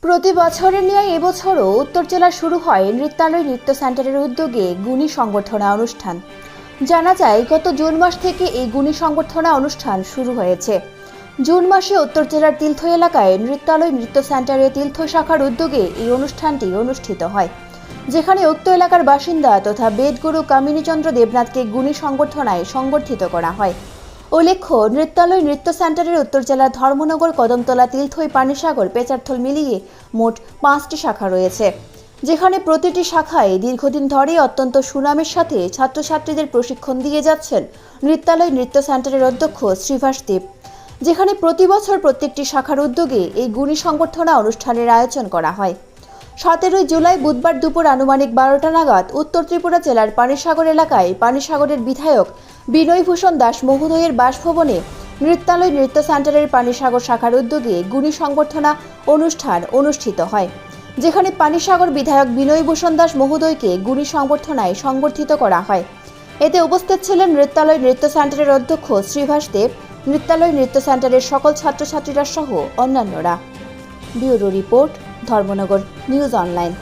প্রতি বছরের ন্যায় এবছরও উত্তর জেলায় শুরু হয় নৃত্যালয় নৃত্য সেন্টারের উদ্যোগে গুণী সংবর্ধনা অনুষ্ঠান। জানা যায় গত জুন মাস থেকে এই গুণী সংবর্ধনা অনুষ্ঠান শুরু হয়েছে। জুন মাসে উত্তর জেলার তিলথ এলাকায় নৃত্যালয় নৃত্য সেন্টারে তিলথ শাখার উদ্যোগে এই অনুষ্ঠানটি অনুষ্ঠিত হয়, যেখানে উক্ত এলাকার বাসিন্দা তথা বেদগুরু কামিনীচন্দ্র দেবনাথকে গুণী সংবর্ধনায় সংবর্ধিত করা হয়। উল্লেখ্য, নৃত্যালয় নৃত্য সেন্টারের উত্তর জেলার ধর্মনগর, কদমতলা, তিলথই, পানিসাগর, পেচারথল মিলিয়ে মোট 5টি শাখা রয়েছে, যেখানে প্রতিটি শাখায় দীর্ঘদিন ধরে অত্যন্ত সুনামের সাথে ছাত্রছাত্রীদের প্রশিক্ষণ দিয়ে যাচ্ছেন নৃত্যালয় নৃত্য সেন্টারের অধ্যক্ষ শ্রীভাস দেব, যেখানে প্রতি বছর প্রত্যেকটি শাখার উদ্যোগে এই গুণী সংবর্ধনা অনুষ্ঠানের আয়োজন করা হয়। 17 জুলাই বুধবার দুপুর আনুমানিক 12টা নাগাদ উত্তর ত্রিপুরা জেলার পানিসাগর এলাকায় পানিসাগরের বিধায়ক বিনয় ভূষণ দাস মহোদয়ের বাসভবনে নৃত্যালয় নৃত্য সেন্টারের পানিসাগর শাখার উদ্যোগে গুণী সংবর্ধনা অনুষ্ঠান অনুষ্ঠিত হয়, যেখানে পানিসাগর বিধায়ক বিনয় ভূষণ দাস মহোদয়কে গুণী সংবর্ধনায় সংবর্ধিত করা হয়। এতে উপস্থিত ছিলেন নৃত্যালয় নৃত্য সেন্টারের অধ্যক্ষ শ্রীভাস দেব, নৃত্যালয় নৃত্য সেন্টারের সকল ছাত্রছাত্রীরা সহ অন্যান্যরা। Bureau report, Dharmanagar news online.